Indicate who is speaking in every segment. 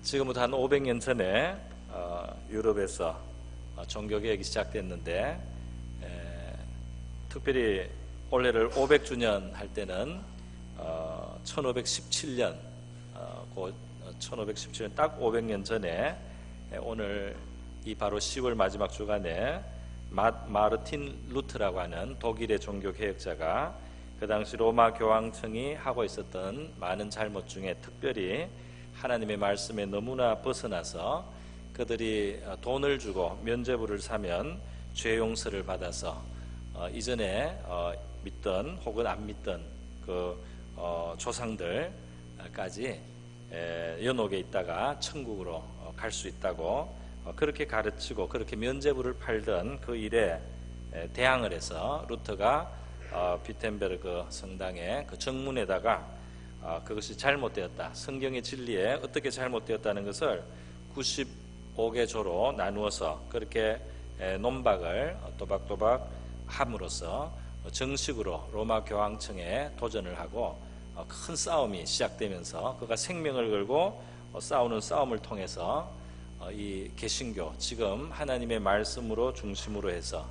Speaker 1: 지금부터 한 500년 전에 유럽에서 종교개혁이 시작됐는데, 특별히 올해를 500주년 할 때는 1517년, 1517년 딱 500년 전에 오늘 이 바로 10월 마지막 주간에 마르틴 루트라고 하는 독일의 종교개혁자가 그 당시 로마 교황청이 하고 있었던 많은 잘못 중에 특별히 하나님의 말씀에 너무나 벗어나서 그들이 돈을 주고 면죄부를 사면 죄 용서를 받아서 이전에 믿던 혹은 안 믿던 그 조상들까지 연옥에 있다가 천국으로 갈 수 있다고 그렇게 가르치고 그렇게 면죄부를 팔던 그 일에 대항을 해서 루터가 비텐베르그 성당의 그 정문에다가 그것이 잘못되었다, 성경의 진리에 어떻게 잘못되었다는 것을 95개조로 나누어서 그렇게 논박을 또박또박 함으로써 정식으로 로마 교황청에 도전을 하고 큰 싸움이 시작되면서 그가 생명을 걸고 싸우는 싸움을 통해서 이 개신교, 지금 하나님의 말씀으로 중심으로 해서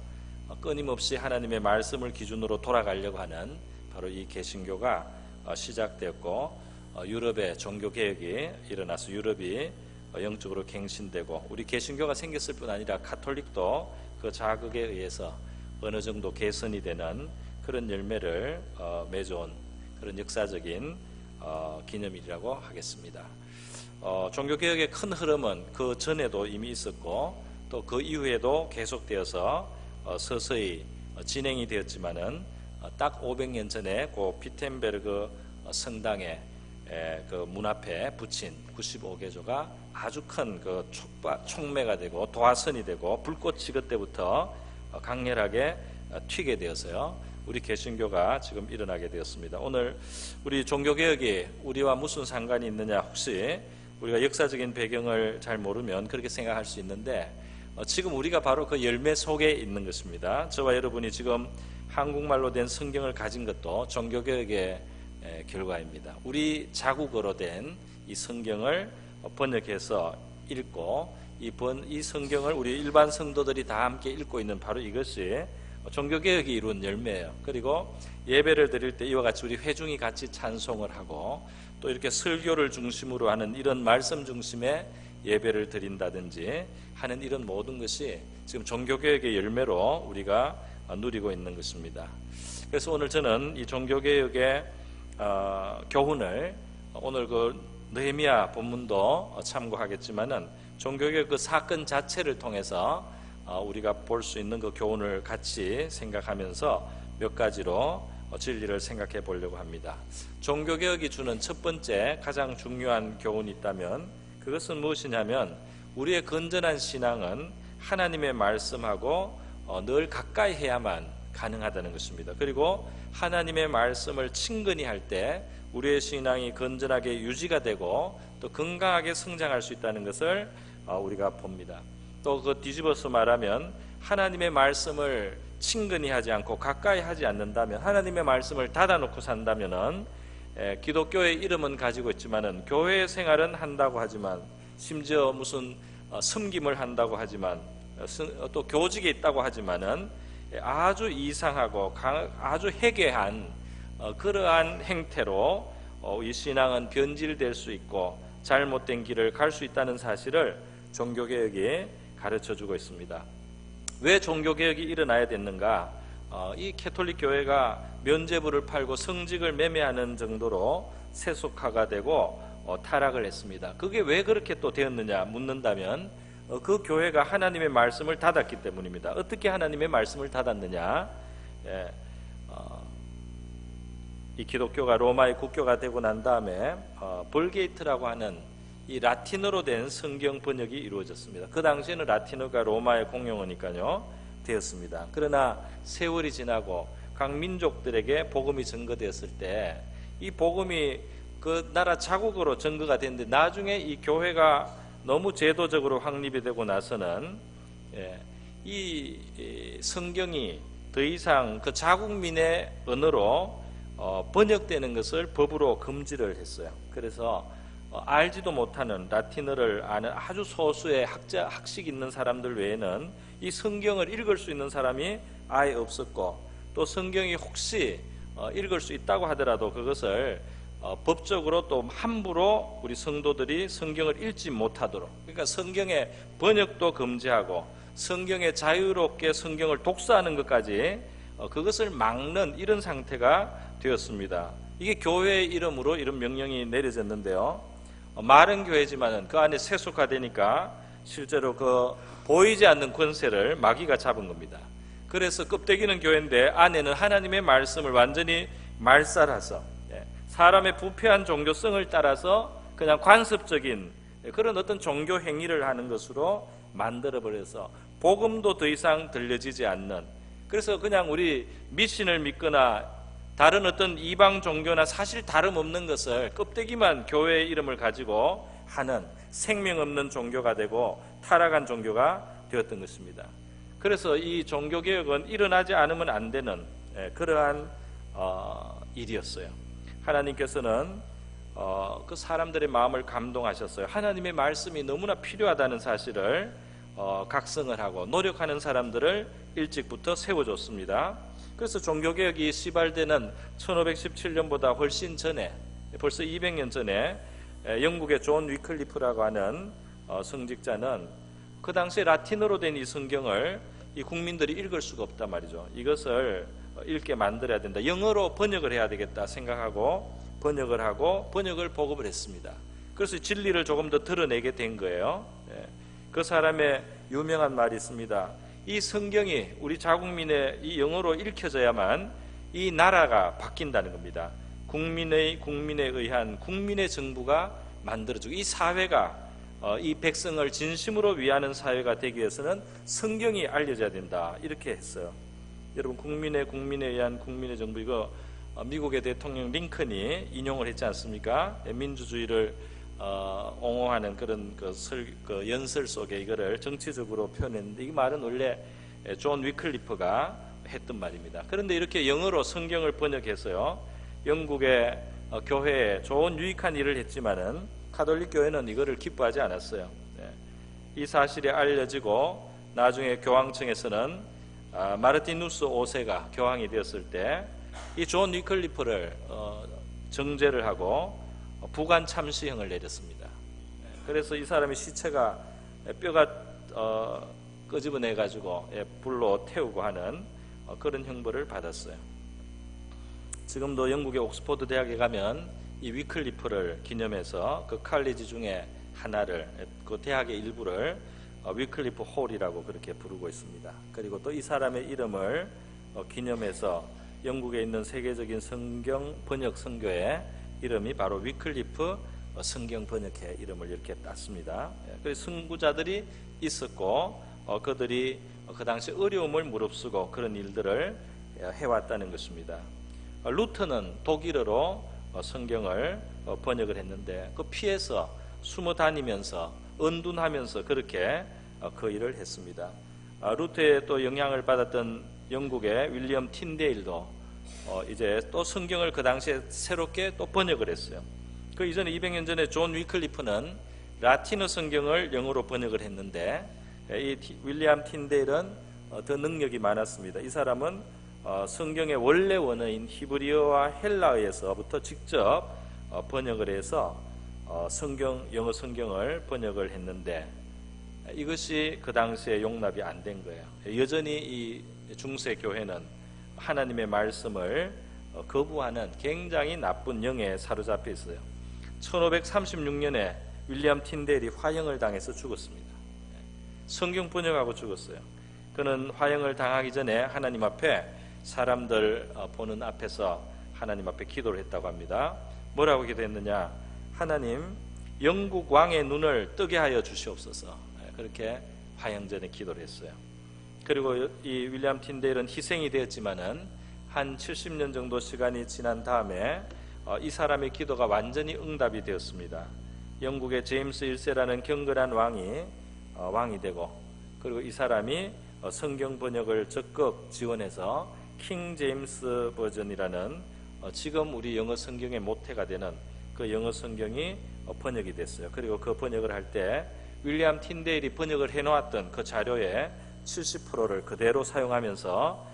Speaker 1: 끊임없이 하나님의 말씀을 기준으로 돌아가려고 하는 바로 이 개신교가 시작되었고, 유럽의 종교개혁이 일어나서 유럽이 영적으로 갱신되고 우리 개신교가 생겼을 뿐 아니라 가톨릭도 그 자극에 의해서 어느 정도 개선이 되는 그런 열매를 맺어온 그런 역사적인 기념일이라고 하겠습니다. 종교개혁의 큰 흐름은 그 전에도 이미 있었고 또 그 이후에도 계속되어서 서서히 진행이 되었지만은 딱 500년 전에 그 비텐베르그 성당의 그 문 앞에 붙인 95개조가 아주 큰 그 촉매가 되고 도화선이 되고 불꽃이 그때부터 강렬하게 튀게 되어서요, 우리 개신교가 지금 일어나게 되었습니다. 오늘 우리 종교개혁이 우리와 무슨 상관이 있느냐, 혹시 우리가 역사적인 배경을 잘 모르면 그렇게 생각할 수 있는데, 지금 우리가 바로 그 열매 속에 있는 것입니다. 저와 여러분이 지금 한국말로 된 성경을 가진 것도 종교개혁의 결과입니다. 우리 자국어로 된 이 성경을 번역해서 읽고 이 성경을 우리 일반 성도들이 다 함께 읽고 있는 바로 이것이 종교개혁이 이룬 열매예요. 그리고 예배를 드릴 때 이와 같이 우리 회중이 같이 찬송을 하고 또 이렇게 설교를 중심으로 하는 이런 말씀 중심의 예배를 드린다든지 하는 이런 모든 것이 지금 종교개혁의 열매로 우리가 누리고 있는 것입니다. 그래서 오늘 저는 이 종교개혁의 교훈을, 오늘 그 느헤미야 본문도 참고하겠지만은 종교개혁 그 사건 자체를 통해서 우리가 볼 수 있는 그 교훈을 같이 생각하면서 몇 가지로 진리를 생각해 보려고 합니다. 종교개혁이 주는 첫 번째 가장 중요한 교훈이 있다면 그것은 무엇이냐면, 우리의 건전한 신앙은 하나님의 말씀하고 늘 가까이 해야만 가능하다는 것입니다. 그리고 하나님의 말씀을 친근히 할 때 우리의 신앙이 건전하게 유지가 되고 또 건강하게 성장할 수 있다는 것을 우리가 봅니다. 또 그 뒤집어서 말하면, 하나님의 말씀을 친근히 하지 않고 가까이 하지 않는다면, 하나님의 말씀을 닫아놓고 산다면은 기독교의 이름은 가지고 있지만은 교회 생활은 한다고 하지만, 심지어 무슨 섬김을 한다고 하지만, 또 교직에 있다고 하지만은 아주 이상하고 아주 해괴한 그러한 행태로 이 신앙은 변질될 수 있고 잘못된 길을 갈 수 있다는 사실을 종교개혁이 가르쳐주고 있습니다. 왜 종교개혁이 일어나야 됐는가? 이 캐톨릭 교회가 면죄부를 팔고 성직을 매매하는 정도로 세속화가 되고 타락을 했습니다. 그게 왜 그렇게 또 되었느냐 묻는다면, 그 교회가 하나님의 말씀을 닫았기 때문입니다. 어떻게 하나님의 말씀을 닫았느냐? 이 기독교가 로마의 국교가 되고 난 다음에 벌게이트라고 하는 이 라틴어로 된 성경 번역이 이루어졌습니다. 그 당시에는 라틴어가 로마의 공용어니까요 되었습니다. 그러나 세월이 지나고 각 민족들에게 복음이 전거되었을 때 이 복음이 그 나라 자국으로 전거가 됐는데, 나중에 이 교회가 너무 제도적으로 확립이 되고 나서는 이 성경이 더 이상 그 자국민의 언어로 번역되는 것을 법으로 금지를 했어요. 그래서 알지도 못하는 라틴어를 아는 아주 소수의 학식 있는 사람들 외에는 이 성경을 읽을 수 있는 사람이 아예 없었고, 또 성경이 혹시 읽을 수 있다고 하더라도 그것을 법적으로 또 함부로 우리 성도들이 성경을 읽지 못하도록, 그러니까 성경의 번역도 금지하고 성경에 자유롭게 성경을 독서하는 것까지 그것을 막는 이런 상태가 되었습니다. 이게 교회의 이름으로 이런 명령이 내려졌는데요, 말은 교회지만은 그 안에 세속화되니까 실제로 그 보이지 않는 권세를 마귀가 잡은 겁니다. 그래서 껍데기는 교회인데 안에는 하나님의 말씀을 완전히 말살해서 사람의 부패한 종교성을 따라서 그냥 관습적인 그런 어떤 종교 행위를 하는 것으로 만들어버려서 복음도 더 이상 들려지지 않는, 그래서 그냥 우리 미신을 믿거나 다른 어떤 이방 종교나 사실 다름없는 것을 껍데기만 교회의 이름을 가지고 하는 생명 없는 종교가 되고 타락한 종교가 되었던 것입니다. 그래서 이 종교개혁은 일어나지 않으면 안 되는 그러한 일이었어요. 하나님께서는 그 사람들의 마음을 감동하셨어요. 하나님의 말씀이 너무나 필요하다는 사실을 각성을 하고 노력하는 사람들을 일찍부터 세워줬습니다. 그래서 종교개혁이 시발되는 1517년보다 훨씬 전에, 벌써 200년 전에 영국의 존 위클리프라고 하는 성직자는 그 당시에 라틴어로 된 이 성경을 이 국민들이 읽을 수가 없단 말이죠. 이것을 읽게 만들어야 된다, 영어로 번역을 해야 되겠다 생각하고 번역을 하고 번역을 보급을 했습니다. 그래서 진리를 조금 더 드러내게 된 거예요. 그 사람의 유명한 말이 있습니다. 이 성경이 우리 자국민의 이 영어로 읽혀져야만 이 나라가 바뀐다는 겁니다. 국민에 의한 국민의 정부가 만들어지고 이 사회가 이 백성을 진심으로 위하는 사회가 되기 위해서는 성경이 알려져야 된다, 이렇게 했어요. 여러분, 국민에 의한 국민의 정부, 이거 미국의 대통령 링컨이 인용을 했지 않습니까? 민주주의를 옹호하는 그런 그 연설 속에 이거를 정치적으로 표현했는데, 이 말은 원래 존 위클리프가 했던 말입니다. 그런데 이렇게 영어로 성경을 번역해서요, 영국의 교회에 좋은 유익한 일을 했지만은 가톨릭 교회는 이거를 기뻐하지 않았어요. 이 사실이 알려지고 나중에 교황청에서는 마르티누스 5세가 교황이 되었을 때 이 존 위클리프를 정죄를 하고 부관 참시형을 내렸습니다. 그래서 이 사람의 시체가 뼈가 끄집어내 가지고 불로 태우고 하는 그런 형벌을 받았어요. 지금도 영국의 옥스퍼드 대학에 가면 이 위클리프를 기념해서 그 칼리지 중에 하나를, 그 대학의 일부를 위클리프 홀이라고 그렇게 부르고 있습니다. 그리고 또 이 사람의 이름을 기념해서 영국에 있는 세계적인 성경 번역 선교의 이름이 바로 위클리프 성경 번역회 이름을 이렇게 땄습니다. 그래서 선구자들이 있었고 그들이 그 당시 어려움을 무릅쓰고 그런 일들을 해왔다는 것입니다. 루터는 독일어로 성경을 번역을 했는데 그 피해서 숨어 다니면서 은둔하면서 그렇게 그 일을 했습니다. 루터의 또 영향을 받았던 영국의 윌리엄 틴데일도 이제 또 성경을 그 당시에 새롭게 또 번역을 했어요. 그 이전에 200년 전에 존 위클리프는 라틴어 성경을 영어로 번역을 했는데 이 윌리엄 틴데일은 더 능력이 많았습니다. 이 사람은 성경의 원래 원어인 히브리어와 헬라어에서부터 직접 번역을 해서 영어 성경을 번역을 했는데 이것이 그 당시에 용납이 안 된 거예요. 여전히 이 중세 교회는 하나님의 말씀을 거부하는 굉장히 나쁜 영에 사로잡혀 있어요. 1536년에 윌리엄 틴데일이 화형을 당해서 죽었습니다. 성경 번역하고 죽었어요. 그는 화형을 당하기 전에 하나님 앞에 사람들 보는 앞에서 하나님 앞에 기도를 했다고 합니다. 뭐라고 기도했느냐? 하나님, 영국 왕의 눈을 뜨게 하여 주시옵소서. 그렇게 화형 전에 기도를 했어요. 그리고 이 윌리엄 틴데일은 희생이 되었지만은 한 70년 정도 시간이 지난 다음에 이 사람의 기도가 완전히 응답이 되었습니다. 영국의 제임스 1세라는 경건한 왕이 되고, 그리고 이 사람이 성경 번역을 적극 지원해서 킹 제임스 버전이라는 지금 우리 영어 성경의 모태가 되는 그 영어 성경이 번역이 됐어요. 그리고 그 번역을 할 때 윌리엄 틴데일이 번역을 해놓았던 그 자료의 70%를 그대로 사용하면서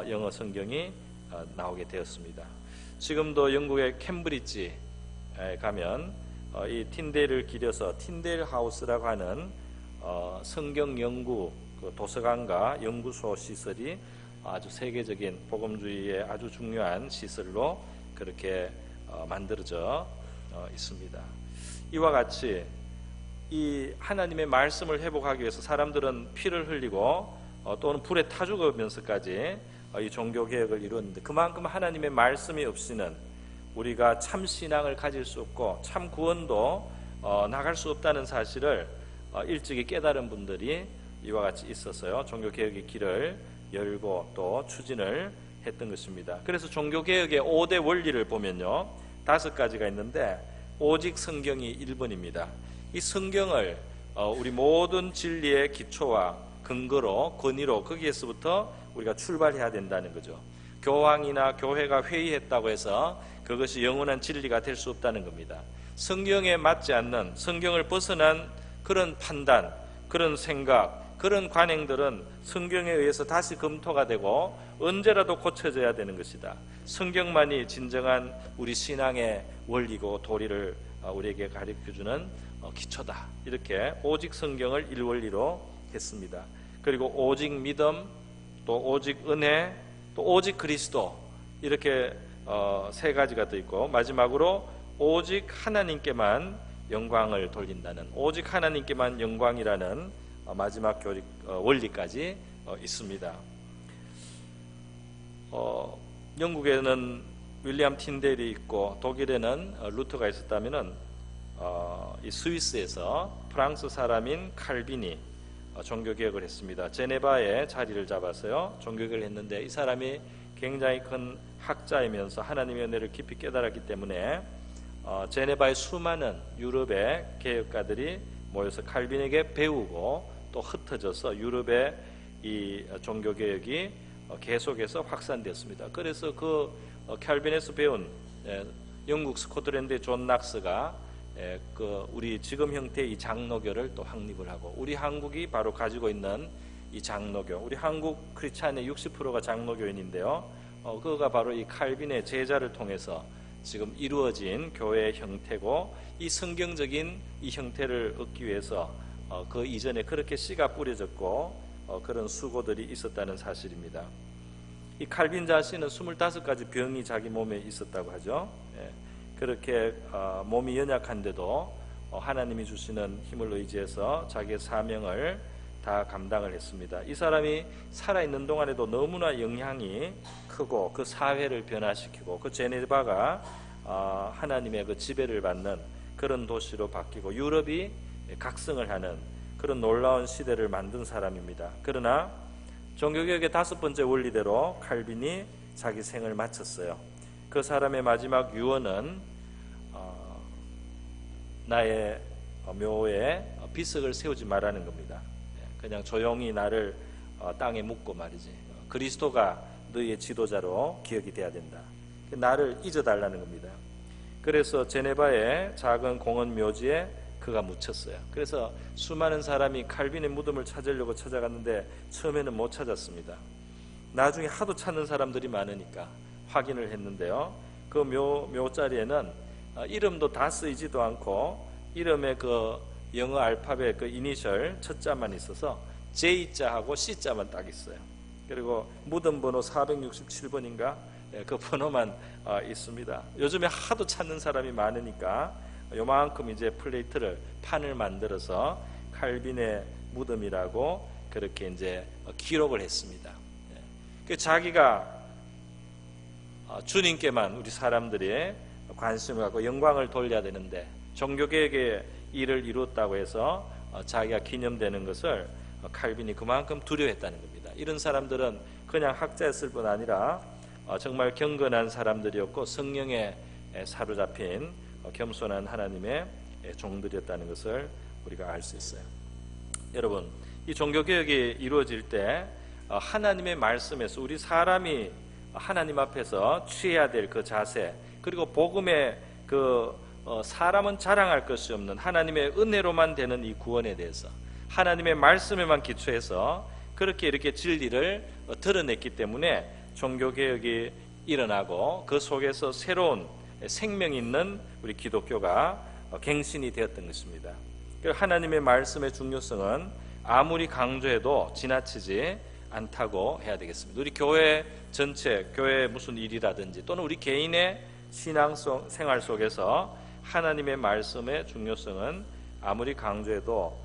Speaker 1: 영어 성경이 나오게 되었습니다. 지금도 영국의 캠브리지에 가면 이 틴데일을 기려서 틴데일 하우스라고 하는 성경 연구 도서관과 연구소 시설이 아주 세계적인 복음주의의 아주 중요한 시설로 그렇게 만들어져 있습니다. 이와 같이 이 하나님의 말씀을 회복하기 위해서 사람들은 피를 흘리고 또는 불에 타 죽으면서까지 이 종교개혁을 이루었는데, 그만큼 하나님의 말씀이 없이는 우리가 참 신앙을 가질 수 없고 참 구원도 나갈 수 없다는 사실을 일찍이 깨달은 분들이 이와 같이 있었어요. 종교개혁의 길을 열고 또 추진을 했던 것입니다. 그래서 종교개혁의 5대 원리를 보면요, 5가지가 있는데 오직 성경이 1번입니다. 이 성경을 우리 모든 진리의 기초와 근거로, 권위로, 거기에서부터 우리가 출발해야 된다는 거죠. 교황이나 교회가 회의했다고 해서 그것이 영원한 진리가 될 수 없다는 겁니다. 성경에 맞지 않는, 성경을 벗어난 그런 판단, 그런 생각, 그런 관행들은 성경에 의해서 다시 검토가 되고 언제라도 고쳐져야 되는 것이다. 성경만이 진정한 우리 신앙의 원리고 도리를 우리에게 가르쳐주는 기초다. 이렇게 오직 성경을 1원리로 했습니다. 그리고 오직 믿음, 또 오직 은혜, 또 오직 그리스도, 이렇게 3가지가 더 있고, 마지막으로 오직 하나님께만 영광을 돌린다는, 오직 하나님께만 영광이라는 마지막 원리까지 있습니다. 영국에는 윌리엄 틴데일이 있고 독일에는 루터가 있었다면은 이 스위스에서 프랑스 사람인 칼빈이 종교개혁을 했습니다. 제네바에 자리를 잡았어요. 종교개혁을 했는데 이 사람이 굉장히 큰 학자이면서 하나님의 은혜를 깊이 깨달았기 때문에 제네바의 수많은 유럽의 개혁가들이 모여서 칼빈에게 배우고 또 흩어져서 유럽의 이 종교개혁이 계속해서 확산되었습니다. 그래서 그 칼빈에서 배운 영국 스코틀랜드의 존 낙스가 그 우리 지금 형태의 이 장로교를 또 확립을 하고, 우리 한국이 바로 가지고 있는 이 장로교, 우리 한국 크리스찬의 60%가 장로교인인데요, 그거가 바로 이 칼빈의 제자를 통해서 지금 이루어진 교회의 형태고, 이 성경적인 이 형태를 얻기 위해서 그 이전에 그렇게 씨가 뿌려졌고 그런 수고들이 있었다는 사실입니다. 이 칼빈 자신은 25가지 병이 자기 몸에 있었다고 하죠. 그렇게 몸이 연약한데도 하나님이 주시는 힘을 의지해서 자기의 사명을 다 감당을 했습니다. 이 사람이 살아있는 동안에도 너무나 영향이 크고 그 사회를 변화시키고 그 제네바가 하나님의 그 지배를 받는 그런 도시로 바뀌고 유럽이 각성을 하는 그런 놀라운 시대를 만든 사람입니다. 그러나 종교개혁의 5번째 원리대로 칼빈이 자기 생을 마쳤어요. 그 사람의 마지막 유언은 나의 묘에 비석을 세우지 말라는 겁니다. 그냥 조용히 나를 땅에 묻고 말이지, 그리스도가 너의 지도자로 기억이 돼야 된다. 나를 잊어달라는 겁니다. 그래서 제네바의 작은 공원 묘지에 그가 묻혔어요. 그래서 수많은 사람이 칼빈의 무덤을 찾으려고 찾아갔는데 처음에는 못 찾았습니다. 나중에 하도 찾는 사람들이 많으니까 확인을 했는데요, 그 묘자리에는 이름도 다 쓰이지도 않고 이름에 그 영어 알파벳 그 이니셜 첫 자만 있어서 J자하고 C자만 딱 있어요. 그리고 무덤 번호 467번인가 그 번호만 있습니다. 요즘에 하도 찾는 사람이 많으니까 요만큼 이제 플레이트를, 판을 만들어서 칼빈의 무덤이라고 그렇게 이제 기록을 했습니다. 자기가 주님께만 우리 사람들이 관심을 갖고 영광을 돌려야 되는데 종교개혁의 일을 이뤘다고 해서 자기가 기념되는 것을 칼빈이 그만큼 두려워했다는 겁니다. 이런 사람들은 그냥 학자였을 뿐 아니라 정말 경건한 사람들이었고 성령에 사로잡힌 겸손한 하나님의 종들이었다는 것을 우리가 알 수 있어요. 여러분, 이 종교개혁이 이루어질 때 하나님의 말씀에서 우리 사람이 하나님 앞에서 취해야 될 그 자세, 그리고 복음의 그 사람은 자랑할 것이 없는 하나님의 은혜로만 되는 이 구원에 대해서 하나님의 말씀에만 기초해서 그렇게 이렇게 진리를 드러냈기 때문에 종교개혁이 일어나고 그 속에서 새로운 생명 있는 우리 기독교가 갱신이 되었던 것입니다. 하나님의 말씀의 중요성은 아무리 강조해도 지나치지 않다고 해야 되겠습니다. 우리 교회 전체, 교회 무슨 일이라든지 또는 우리 개인의 신앙 생활 속에서 하나님의 말씀의 중요성은 아무리 강조해도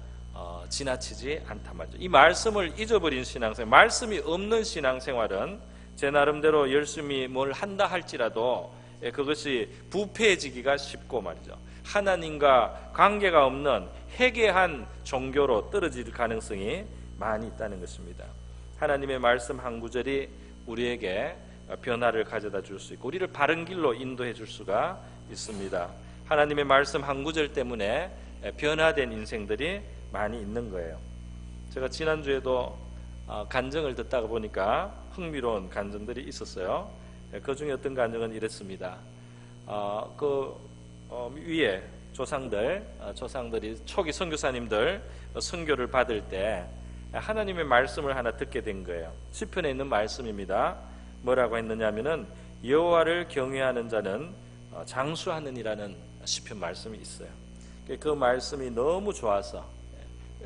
Speaker 1: 지나치지 않단 말이죠. 이 말씀을 잊어버린 신앙생활, 말씀이 없는 신앙생활은 제 나름대로 열심히 뭘 한다 할지라도 그것이 부패해지기가 쉽고 말이죠. 하나님과 관계가 없는 해괴한 종교로 떨어질 가능성이 많이 있다는 것입니다. 하나님의 말씀 한 구절이 우리에게 변화를 가져다 줄 수 있고 우리를 바른 길로 인도해 줄 수가 있습니다. 하나님의 말씀 한 구절 때문에 변화된 인생들이 많이 있는 거예요. 제가 지난주에도 간증을 듣다가 보니까 흥미로운 간증들이 있었어요. 그 중에 어떤 간증은 이랬습니다. 위에 조상들이 초기 선교사님들 선교를 받을 때 하나님의 말씀을 하나 듣게 된 거예요. 시편에 있는 말씀입니다. 뭐라고 했느냐면은 여호와를 경외하는 자는 장수하느니라는 시편 말씀이 있어요. 그 말씀이 너무 좋아서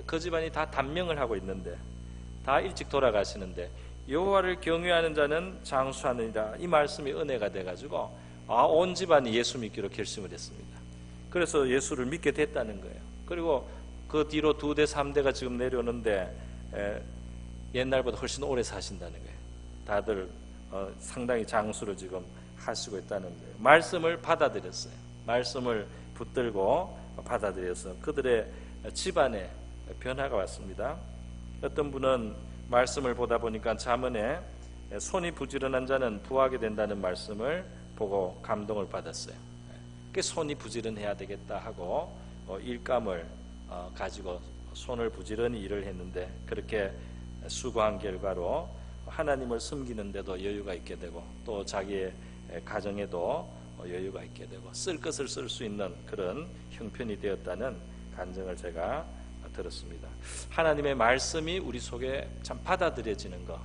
Speaker 1: 그 집안이 다 단명을 하고 있는데 다 일찍 돌아가시는데 여호와를 경외하는 자는 장수하느니라 이 말씀이 은혜가 돼가지고 온 집안이 예수 믿기로 결심을 했습니다. 그래서 예수를 믿게 됐다는 거예요. 그리고 그 뒤로 2대 3대가 지금 내려오는데 옛날보다 훨씬 오래 사신다는 거예요. 다들 상당히 장수를 지금 하시고 있다는 거예요. 말씀을 받아들였어요. 말씀을 붙들고 받아들여서 그들의 집안에 변화가 왔습니다. 어떤 분은 말씀을 보다 보니까 잠언에 손이 부지런한 자는 부하게 된다는 말씀을 보고 감동을 받았어요. 손이 부지런해야 되겠다 하고 일감을 가지고 손을 부지런히 일을 했는데 그렇게 수고한 결과로 하나님을 섬기는데도 여유가 있게 되고 또 자기의 가정에도 여유가 있게 되고 쓸 것을 쓸 수 있는 그런 형편이 되었다는 간증을 제가 들었습니다. 하나님의 말씀이 우리 속에 참 받아들여지는 것,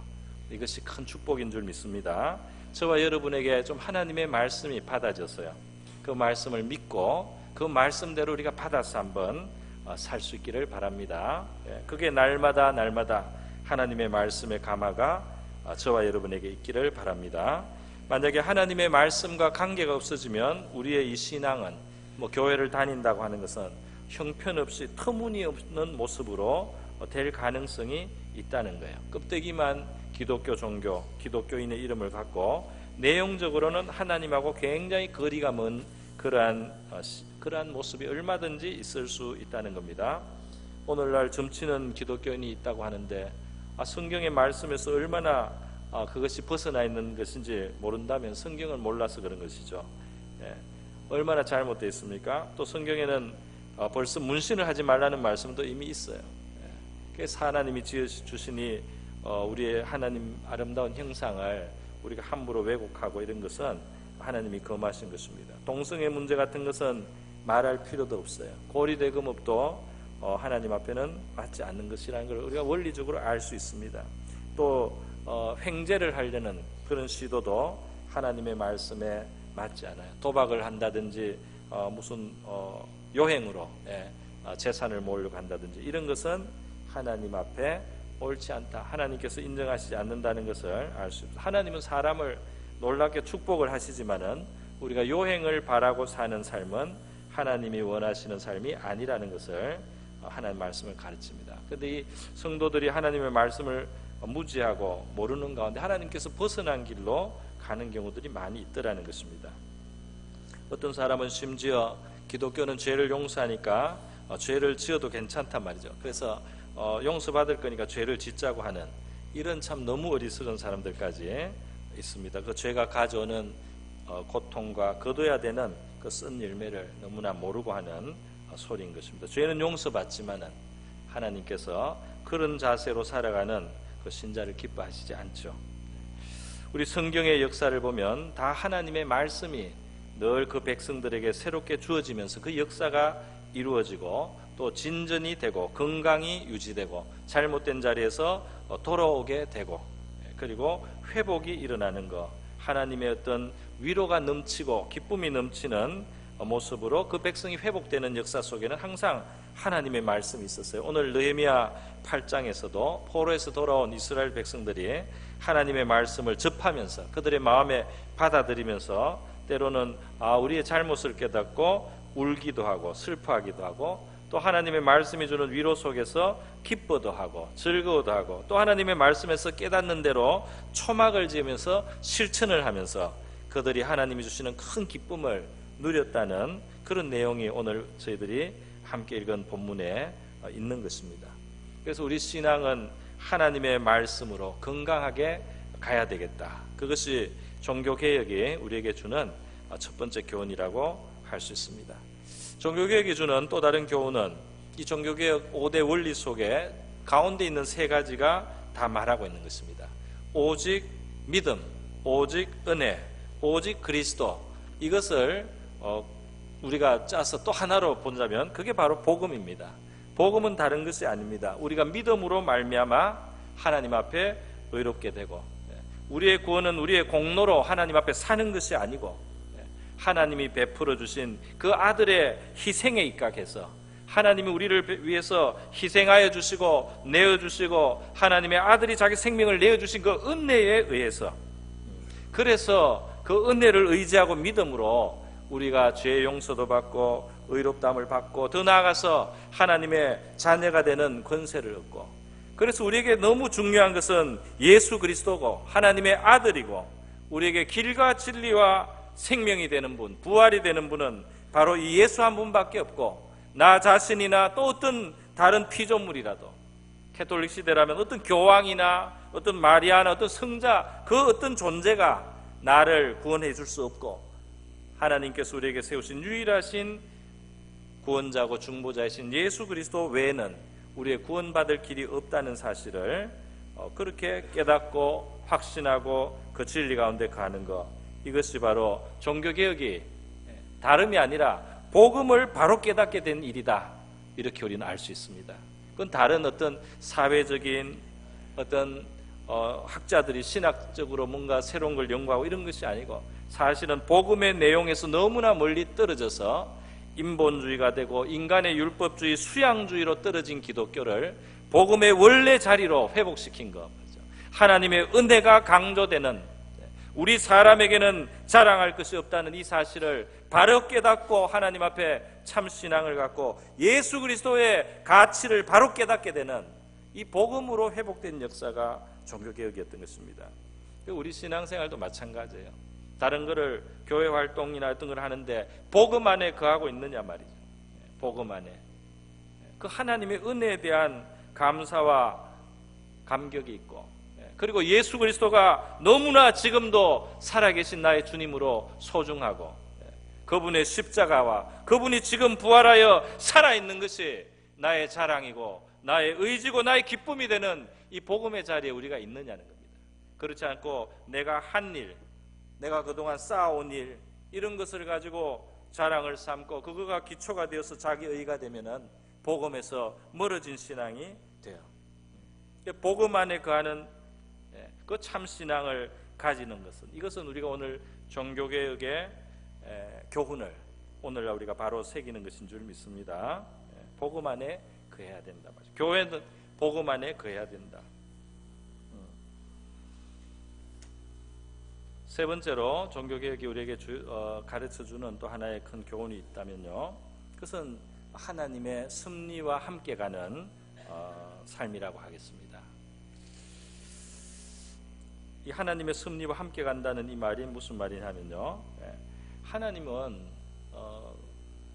Speaker 1: 이것이 큰 축복인 줄 믿습니다. 저와 여러분에게 좀 하나님의 말씀이 받아졌어요. 그 말씀을 믿고 그 말씀대로 우리가 받아서 한번 살 수 있기를 바랍니다. 그게 날마다 하나님의 말씀의 감화가 저와 여러분에게 있기를 바랍니다. 만약에 하나님의 말씀과 관계가 없어지면 우리의 이 신앙은 교회를 다닌다고 하는 것은 형편없이 터무니없는 모습으로 될 가능성이 있다는 거예요. 껍데기만 기독교 종교, 기독교인의 이름을 갖고 내용적으로는 하나님하고 굉장히 거리가 먼 그러한 모습이 얼마든지 있을 수 있다는 겁니다. 오늘날 점치는 기독교인이 있다고 하는데 성경의 말씀에서 얼마나 그것이 벗어나 있는 것인지 모른다면 성경을 몰라서 그런 것이죠. 얼마나 잘못되어 있습니까? 또 성경에는 벌써 문신을 하지 말라는 말씀도 이미 있어요. 그래서 하나님이 지어주시니 우리의 하나님 아름다운 형상을 우리가 함부로 왜곡하고 이런 것은 하나님이 금하신 것입니다. 동성애 문제 같은 것은 말할 필요도 없어요. 고리대금업도 하나님 앞에는 맞지 않는 것이라는 걸 우리가 원리적으로 알 수 있습니다. 또 횡재를 하려는 그런 시도도 하나님의 말씀에 맞지 않아요. 도박을 한다든지 무슨 요행으로 재산을 모으려고 한다든지 이런 것은 하나님 앞에 옳지 않다. 하나님께서 인정하시지 않는다는 것을 알 수 있습니다. 하나님은 사람을 놀랍게 축복을 하시지만은 우리가 요행을 바라고 사는 삶은 하나님이 원하시는 삶이 아니라는 것을 하나님 말씀을 가르칩니다. 그런데 이 성도들이 하나님의 말씀을 무지하고 모르는 가운데 하나님께서 벗어난 길로 가는 경우들이 많이 있더라는 것입니다. 어떤 사람은 심지어 기독교는 죄를 용서하니까 죄를 지어도 괜찮단 말이죠. 그래서 용서받을 거니까 죄를 짓자고 하는 이런 참 너무 어리석은 사람들까지 있습니다. 그 죄가 가져오는 고통과 거둬야 되는 그 쓴 열매를 너무나 모르고 하는 소리인 것입니다. 죄는 용서받지만은 하나님께서 그런 자세로 살아가는 그 신자를 기뻐하시지 않죠. 우리 성경의 역사를 보면 다 하나님의 말씀이 늘 그 백성들에게 새롭게 주어지면서 그 역사가 이루어지고 또 진전이 되고 건강이 유지되고 잘못된 자리에서 돌아오게 되고 그리고 회복이 일어나는 것, 하나님의 어떤 위로가 넘치고 기쁨이 넘치는 모습으로 그 백성이 회복되는 역사 속에는 항상 하나님의 말씀이 있었어요. 오늘 느헤미야 8장에서도 포로에서 돌아온 이스라엘 백성들이 하나님의 말씀을 접하면서 그들의 마음에 받아들이면서 때로는 우리의 잘못을 깨닫고 울기도 하고 슬퍼하기도 하고 또 하나님의 말씀이 주는 위로 속에서 기뻐도 하고 즐거워도 하고 또 하나님의 말씀에서 깨닫는 대로 초막을 지으면서 실천을 하면서 그들이 하나님이 주시는 큰 기쁨을 누렸다는 그런 내용이 오늘 저희들이 함께 읽은 본문에 있는 것입니다. 그래서 우리 신앙은 하나님의 말씀으로 건강하게 가야 되겠다. 그것이 종교개혁이 우리에게 주는 첫 번째 교훈이라고 할 수 있습니다. 종교개혁이 주는 또 다른 교훈은 이 종교개혁 5대 원리 속에 가운데 있는 세 가지가 다 말하고 있는 것입니다. 오직 믿음, 오직 은혜, 오직 그리스도, 이것을 우리가 짜서 또 하나로 본다면 그게 바로 복음입니다. 복음은 다른 것이 아닙니다. 우리가 믿음으로 말미암아 하나님 앞에 의롭게 되고 우리의 구원은 우리의 공로로 하나님 앞에 사는 것이 아니고 하나님이 베풀어 주신 그 아들의 희생에 입각해서 하나님이 우리를 위해서 희생하여 주시고 내어주시고 하나님의 아들이 자기 생명을 내어주신 그 은혜에 의해서, 그래서 그 은혜를 의지하고 믿음으로 우리가 죄 용서도 받고 의롭다함을 받고 더 나아가서 하나님의 자녀가 되는 권세를 얻고, 그래서 우리에게 너무 중요한 것은 예수 그리스도고 하나님의 아들이고 우리에게 길과 진리와 생명이 되는 분, 부활이 되는 분은 바로 이 예수 한 분밖에 없고 나 자신이나 또 어떤 다른 피조물이라도 캐톨릭 시대라면 어떤 교황이나 어떤 마리아나 어떤 성자 그 어떤 존재가 나를 구원해 줄 수 없고 하나님께서 우리에게 세우신 유일하신 구원자고 중보자이신 예수 그리스도 외에는 우리의 구원받을 길이 없다는 사실을 그렇게 깨닫고 확신하고 그 진리 가운데 가는 것, 이것이 바로 종교개혁이 다름이 아니라 복음을 바로 깨닫게 된 일이다, 이렇게 우리는 알 수 있습니다. 그건 다른 어떤 사회적인 어떤 학자들이 신학적으로 뭔가 새로운 걸 연구하고 이런 것이 아니고 사실은 복음의 내용에서 너무나 멀리 떨어져서 인본주의가 되고 인간의 율법주의, 수양주의로 떨어진 기독교를 복음의 원래 자리로 회복시킨 것, 하나님의 은혜가 강조되는, 우리 사람에게는 자랑할 것이 없다는 이 사실을 바로 깨닫고 하나님 앞에 참 신앙을 갖고 예수 그리스도의 가치를 바로 깨닫게 되는 이 복음으로 회복된 역사가 종교개혁이었던 것입니다. 우리 신앙생활도 마찬가지예요. 다른 거를 교회 활동이나 어떤 걸 하는데 복음 안에 거하고 있느냐 말이죠. 복음 안에 그 하나님의 은혜에 대한 감사와 감격이 있고, 그리고 예수 그리스도가 너무나 지금도 살아계신 나의 주님으로 소중하고 그분의 십자가와 그분이 지금 부활하여 살아있는 것이 나의 자랑이고 나의 의지고 나의 기쁨이 되는 이 복음의 자리에 우리가 있느냐는 겁니다. 그렇지 않고 내가 한 일, 내가 그동안 쌓아온 일, 이런 것을 가지고 자랑을 삼고 그거가 기초가 되어서 자기 의가 되면은 복음에서 멀어진 신앙이 돼요. 복음 안에 거하는 그 참 신앙을 가지는 것은, 이것은 우리가 오늘 종교개혁의 교훈을 오늘날 우리가 바로 새기는 것인 줄 믿습니다. 복음 안에 거해야 된다. 교회는 복음 안에 거해야 된다. 세 번째로 종교개혁이 우리에게 가르쳐주는 또 하나의 큰 교훈이 있다면요, 그것은 하나님의 섭리와 함께 가는 삶이라고 하겠습니다. 이 하나님의 섭리와 함께 간다는 이 말이 무슨 말이냐면요, 하나님은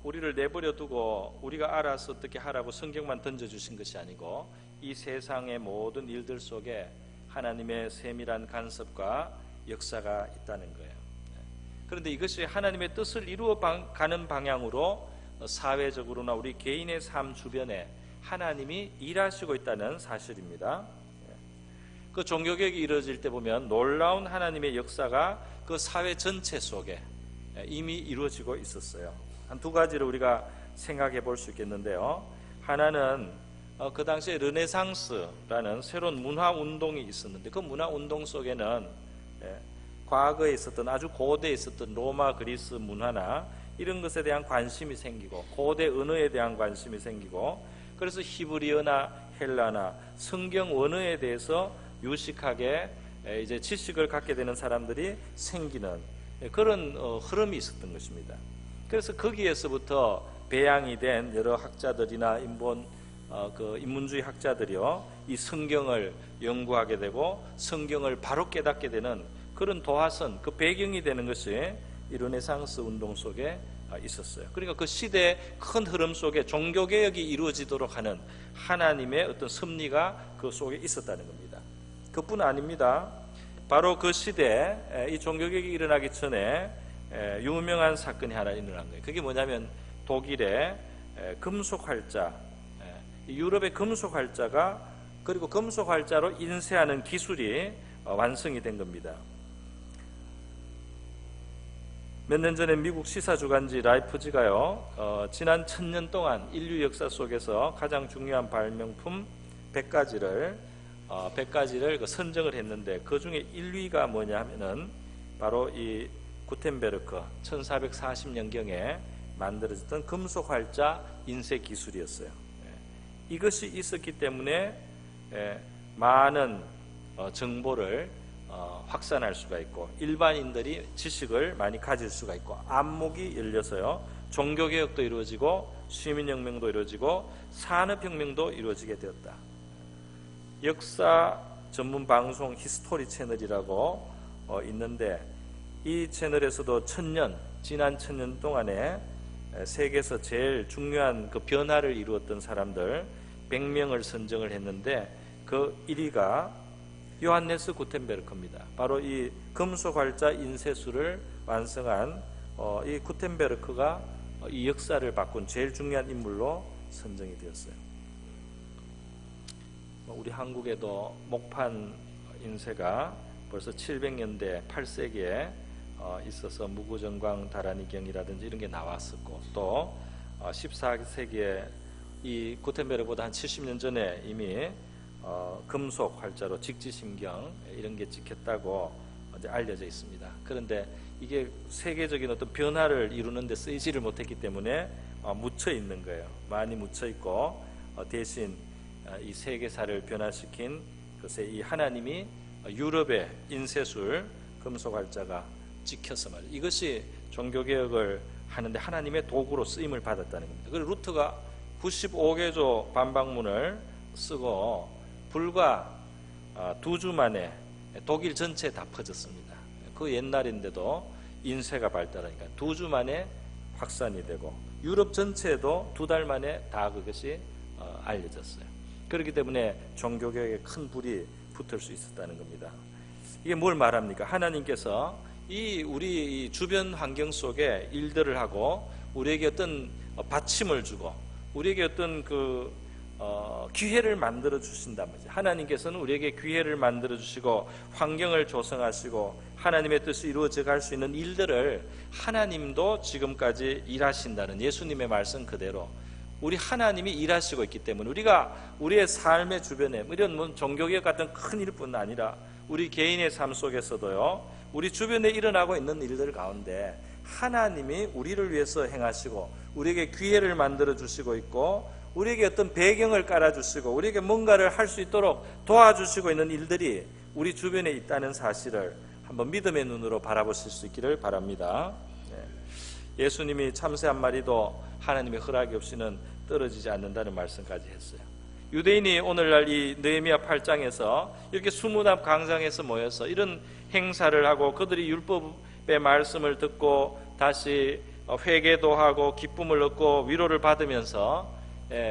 Speaker 1: 우리를 내버려 두고 우리가 알아서 어떻게 하라고 성경만 던져주신 것이 아니고 이 세상의 모든 일들 속에 하나님의 세밀한 간섭과 역사가 있다는 거예요. 그런데 이것이 하나님의 뜻을 이루어 가는 방향으로 사회적으로나 우리 개인의 삶 주변에 하나님이 일하시고 있다는 사실입니다. 그 종교개혁이 이루어질 때 보면 놀라운 하나님의 역사가 그 사회 전체 속에 이미 이루어지고 있었어요. 한 두 가지를 우리가 생각해 볼 수 있겠는데요. 하나는 그 당시에 르네상스라는 새로운 문화 운동이 있었는데, 그 문화 운동 속에는 과거에 있었던, 아주 고대에 있었던 로마 그리스 문화나 이런 것에 대한 관심이 생기고, 고대 언어에 대한 관심이 생기고, 그래서 히브리어나 헬라나 성경 원어에 대해서 유식하게 이제 지식을 갖게 되는 사람들이 생기는 그런 흐름이 있었던 것입니다. 그래서 거기에서부터 배양이 된 여러 학자들이나 인문주의 학자들이요, 이 성경을 연구하게 되고 성경을 바로 깨닫게 되는 그런 도화선, 그 배경이 되는 것이 이 르네상스 운동 속에 있었어요. 그러니까 그 시대의 큰 흐름 속에 종교개혁이 이루어지도록 하는 하나님의 어떤 섭리가 그 속에 있었다는 겁니다. 그뿐 아닙니다. 바로 그 시대에 이 종교개혁이 일어나기 전에 유명한 사건이 하나 일어난 거예요. 그게 뭐냐면 독일의 금속활자, 유럽의 금속활자가, 그리고 금속활자로 인쇄하는 기술이 완성이 된 겁니다. 몇 년 전에 미국 시사주간지 라이프지가요, 지난 1000년 동안 인류 역사 속에서 가장 중요한 발명품 100가지를 선정을 했는데, 그 중에 1위가 뭐냐 하면은 바로 이 구텐베르크 1440년경에 만들어졌던 금속활자 인쇄 기술이었어요. 이것이 있었기 때문에 많은 정보를 확산할 수가 있고, 일반인들이 지식을 많이 가질 수가 있고, 안목이 열려서요, 종교개혁도 이루어지고 시민혁명도 이루어지고 산업혁명도 이루어지게 되었다. 역사 전문 방송 히스토리 채널이라고 있는데, 이 채널에서도 지난 1000년 동안에 세계에서 제일 중요한 그 변화를 이루었던 사람들 100명을 선정을 했는데, 그 1위가 요한네스 구텐베르크입니다. 바로 이 금속활자 인쇄술을 완성한 이 구텐베르크가 이 역사를 바꾼 제일 중요한 인물로 선정이 되었어요. 우리 한국에도 목판 인쇄가 벌써 700년대 8세기에 있어서 무구정광 다라니경이라든지 이런 게 나왔었고, 또 14세기에 이 구텐베르크보다 한 70년 전에 이미 금속 활자로 직지신경 이런 게 찍혔다고 알려져 있습니다. 그런데 이게 세계적인 어떤 변화를 이루는 데 쓰이지를 못했기 때문에 묻혀 있는 거예요. 많이 묻혀 있고, 대신 이 세계사를 변화시킨 것에 이 하나님이 유럽의 인쇄술 금속 활자가 찍혀서 말이에요. 이것이 종교개혁을 하는데 하나님의 도구로 쓰임을 받았다는 겁니다. 그리고 루트가 95개조 반박문을 쓰고 불과 2주 만에 독일 전체에 다 퍼졌습니다. 그 옛날인데도 인쇄가 발달하니까 2주 만에 확산이 되고, 유럽 전체에도 2달 만에 다 그것이 알려졌어요. 그렇기 때문에 종교개혁에 큰 불이 붙을 수 있었다는 겁니다. 이게 뭘 말합니까? 하나님께서 우리 주변 환경 속에 일들을 하고 우리에게 어떤 받침을 주고 우리에게 어떤 기회를 만들어 주신단 말이죠. 하나님께서는 우리에게 기회를 만들어 주시고 환경을 조성하시고 하나님의 뜻이 이루어져 갈 수 있는 일들을 하나님도 지금까지 일하신다는 예수님의 말씀 그대로 우리 하나님이 일하시고 있기 때문에 우리가 우리의 삶의 주변에 이런 종교개혁 같은 큰 일뿐 아니라 우리 개인의 삶 속에서도요, 우리 주변에 일어나고 있는 일들 가운데 하나님이 우리를 위해서 행하시고 우리에게 기회를 만들어 주시고 있고 우리에게 어떤 배경을 깔아주시고 우리에게 뭔가를 할 수 있도록 도와주시고 있는 일들이 우리 주변에 있다는 사실을 한번 믿음의 눈으로 바라보실 수 있기를 바랍니다. 예수님이 참새 한 마리도 하나님의 허락이 없이는 떨어지지 않는다는 말씀까지 했어요. 유대인이 오늘날 이 느헤미야 8장에서 이렇게 수문앞 광장에서 모여서 이런 행사를 하고 그들이 율법의 말씀을 듣고 다시 회개도 하고 기쁨을 얻고 위로를 받으면서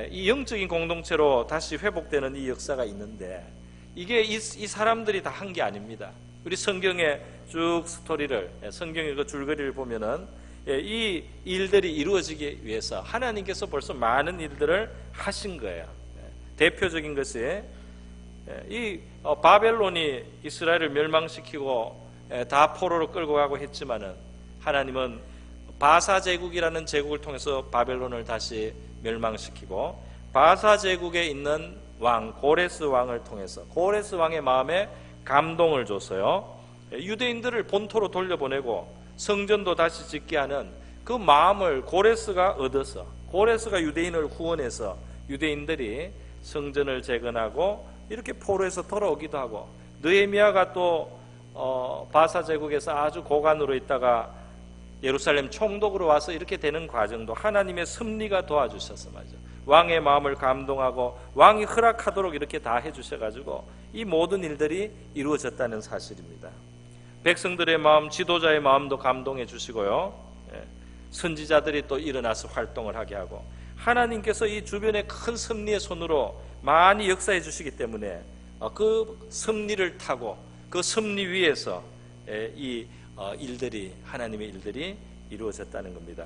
Speaker 1: 이 영적인 공동체로 다시 회복되는 이 역사가 있는데, 이게 이 사람들이 다 한 게 아닙니다. 우리 성경의 쭉 스토리를, 성경의 그 줄거리를 보면은 이 일들이 이루어지기 위해서 하나님께서 벌써 많은 일들을 하신 거예요. 대표적인 것이 이 바벨론이 이스라엘을 멸망시키고 다 포로로 끌고 가고 했지만은 하나님은 바사 제국이라는 제국을 통해서 바벨론을 다시 멸망시키고, 바사 제국에 있는 왕 고레스 왕을 통해서 고레스 왕의 마음에 감동을 줬어요. 유대인들을 본토로 돌려보내고 성전도 다시 짓게 하는 그 마음을 고레스가 얻어서, 고레스가 유대인을 후원해서 유대인들이 성전을 재건하고 이렇게 포로에서 돌아오기도 하고, 느헤미야가 또 바사 제국에서 아주 고관으로 있다가 예루살렘 총독으로 와서 이렇게 되는 과정도 하나님의 섭리가 도와주셔서 말이죠. 왕의 마음을 감동하고 왕이 허락하도록 이렇게 다 해주셔가지고 이 모든 일들이 이루어졌다는 사실입니다. 백성들의 마음, 지도자의 마음도 감동해 주시고요, 선지자들이 또 일어나서 활동을 하게 하고, 하나님께서 이 주변에 큰 섭리의 손으로 많이 역사해 주시기 때문에 그 섭리를 타고 그 섭리 위에서 이 일들이, 하나님의 일들이 이루어졌다는 겁니다.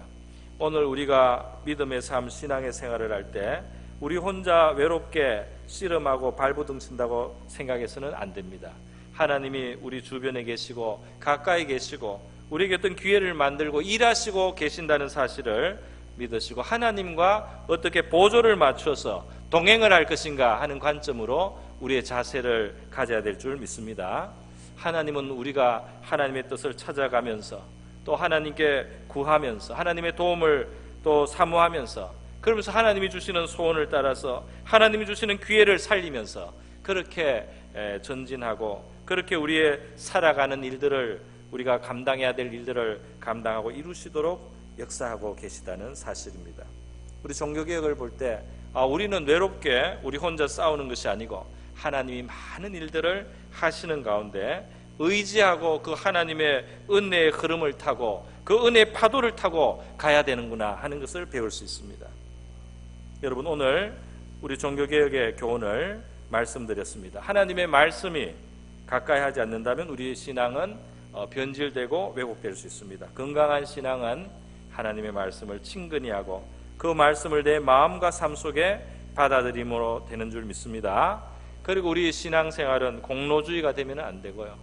Speaker 1: 오늘 우리가 믿음의 삶, 신앙의 생활을 할 때 우리 혼자 외롭게 씨름하고 발부둥친다고 생각해서는 안 됩니다. 하나님이 우리 주변에 계시고 가까이 계시고 우리에게 어떤 기회를 만들고 일하시고 계신다는 사실을 믿으시고, 하나님과 어떻게 보조를 맞춰서 동행을 할 것인가 하는 관점으로 우리의 자세를 가져야 될 줄 믿습니다. 하나님은 우리가 하나님의 뜻을 찾아가면서 또 하나님께 구하면서 하나님의 도움을 또 사모하면서, 그러면서 하나님이 주시는 소원을 따라서 하나님이 주시는 기회를 살리면서 그렇게 전진하고, 그렇게 우리의 살아가는 일들을, 우리가 감당해야 될 일들을 감당하고 이루시도록 역사하고 계시다는 사실입니다. 우리 종교개혁을 볼 때 우리는 외롭게 우리 혼자 싸우는 것이 아니고 하나님이 많은 일들을 하시는 가운데 의지하고 그 하나님의 은혜의 흐름을 타고 그 은혜의 파도를 타고 가야 되는구나 하는 것을 배울 수 있습니다. 여러분, 오늘 우리 종교개혁의 교훈을 말씀드렸습니다. 하나님의 말씀이 가까이 하지 않는다면 우리의 신앙은 변질되고 왜곡될 수 있습니다. 건강한 신앙은 하나님의 말씀을 친근히 하고 그 말씀을 내 마음과 삶 속에 받아들임으로 되는 줄 믿습니다. 그리고 우리 신앙생활은 공로주의가 되면 안 되고요,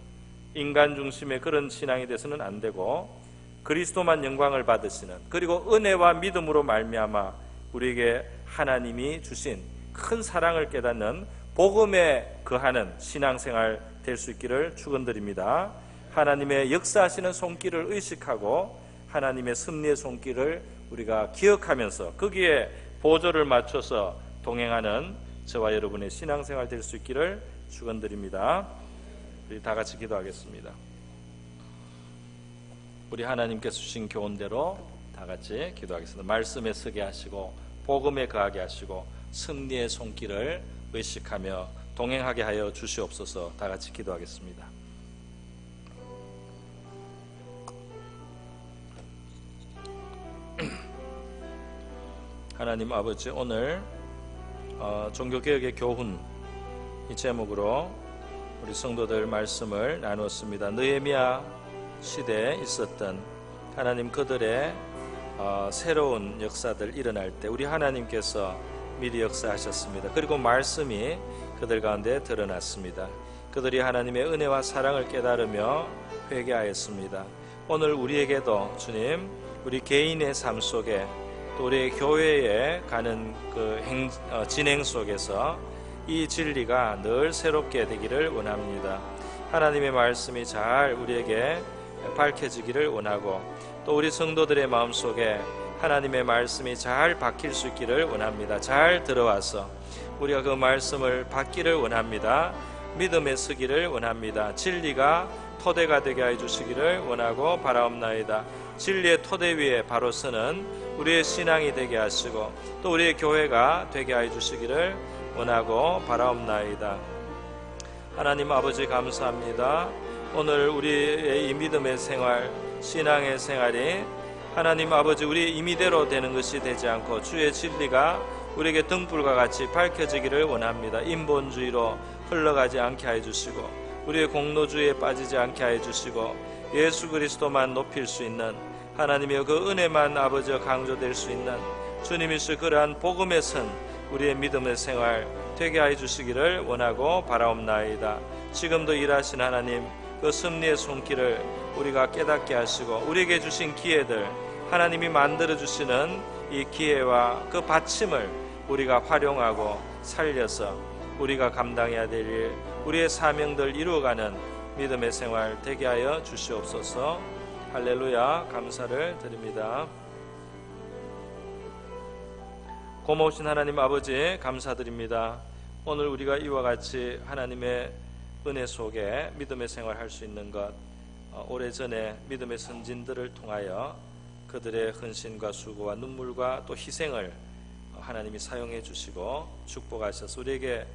Speaker 1: 인간 중심의 그런 신앙이 돼서는 안 되고, 그리스도만 영광을 받으시는, 그리고 은혜와 믿음으로 말미암아 우리에게 하나님이 주신 큰 사랑을 깨닫는 복음에 거하는 신앙생활 될 수 있기를 축원드립니다. 하나님의 역사하시는 손길을 의식하고 하나님의 섭리의 손길을 우리가 기억하면서 거기에 보조를 맞춰서 동행하는 저와 여러분의 신앙생활 될 수 있기를 축원드립니다. 우리 다 같이 기도하겠습니다. 우리 하나님께서 주신 교훈대로 다 같이 기도하겠습니다. 말씀에 서게 하시고 복음에 거하게 하시고 섭리의 손길을 의식하며 동행하게 하여 주시옵소서. 다 같이 기도하겠습니다. 하나님 아버지, 오늘 종교개혁의 교훈 이 제목으로 우리 성도들 말씀을 나누었습니다. 느헤미야 시대에 있었던 하나님 그들의 새로운 역사들 일어날 때 우리 하나님께서 미리 역사하셨습니다. 그리고 말씀이 그들 가운데 드러났습니다. 그들이 하나님의 은혜와 사랑을 깨달으며 회개하였습니다. 오늘 우리에게도 주님, 우리 개인의 삶 속에 또 우리 교회에 가는 그 진행 속에서 이 진리가 늘 새롭게 되기를 원합니다. 하나님의 말씀이 잘 우리에게 밝혀지기를 원하고 또 우리 성도들의 마음속에 하나님의 말씀이 잘 박힐 수 있기를 원합니다. 잘 들어와서 우리가 그 말씀을 받기를 원합니다. 믿음에 서기를 원합니다. 진리가 토대가 되게 해주시기를 원하고 바라옵나이다. 진리의 토대 위에 바로 서는 우리의 신앙이 되게 하시고 또 우리의 교회가 되게 해주시기를 원하고 바라옵나이다. 하나님 아버지, 감사합니다. 오늘 우리의 이 믿음의 생활, 신앙의 생활이 하나님 아버지 우리의 임의대로 되는 것이 되지 않고 주의 진리가 우리에게 등불과 같이 밝혀지기를 원합니다. 인본주의로 흘러가지 않게 해주시고 우리의 공로주의에 빠지지 않게 해주시고 예수 그리스도만 높일 수 있는 하나님의 그 은혜만 아버지와 강조될 수 있는 주님이시 그러한 복음의 선 우리의 믿음의 생활 되게 해주시기를 원하고 바라옵나이다. 지금도 일하신 하나님 그 섭리의 손길을 우리가 깨닫게 하시고 우리에게 주신 기회들 하나님이 만들어 주시는 이 기회와 그 받침을 우리가 활용하고 살려서 우리가 감당해야 될 일, 우리의 사명들 이루어가는 믿음의 생활 되게 하여 주시옵소서. 할렐루야. 감사를 드립니다. 고마우신 하나님 아버지 감사드립니다. 오늘 우리가 이와 같이 하나님의 은혜 속에 믿음의 생활할 수 있는 것, 오래전에 믿음의 선진들을 통하여 그들의 헌신과 수고와 눈물과 또 희생을 하나님이 사용해 주시고 축복하셔서 우리에게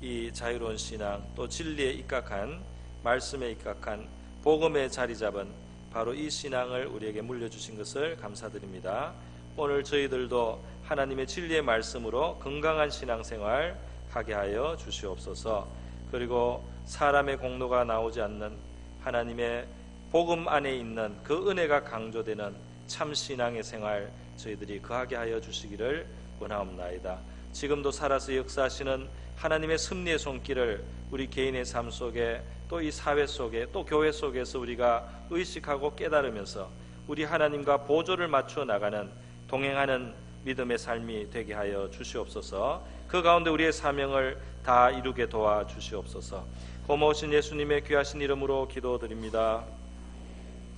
Speaker 1: 이 자유로운 신앙 또 진리에 입각한 말씀에 입각한 복음에 자리 잡은 바로 이 신앙을 우리에게 물려주신 것을 감사드립니다. 오늘 저희들도 하나님의 진리의 말씀으로 건강한 신앙생활 하게 하여 주시옵소서. 그리고 사람의 공로가 나오지 않는 하나님의 복음 안에 있는 그 은혜가 강조되는 참 신앙의 생활 저희들이 거하게 하여 주시기를 원하옵나이다. 지금도 살아서 역사하시는 하나님의 섭리의 손길을 우리 개인의 삶 속에 또 이 사회 속에 또 교회 속에서 우리가 의식하고 깨달으면서 우리 하나님과 보조를 맞추어 나가는 동행하는 믿음의 삶이 되게 하여 주시옵소서. 그 가운데 우리의 사명을 다 이루게 도와 주시옵소서. 고마우신 예수님의 귀하신 이름으로 기도드립니다.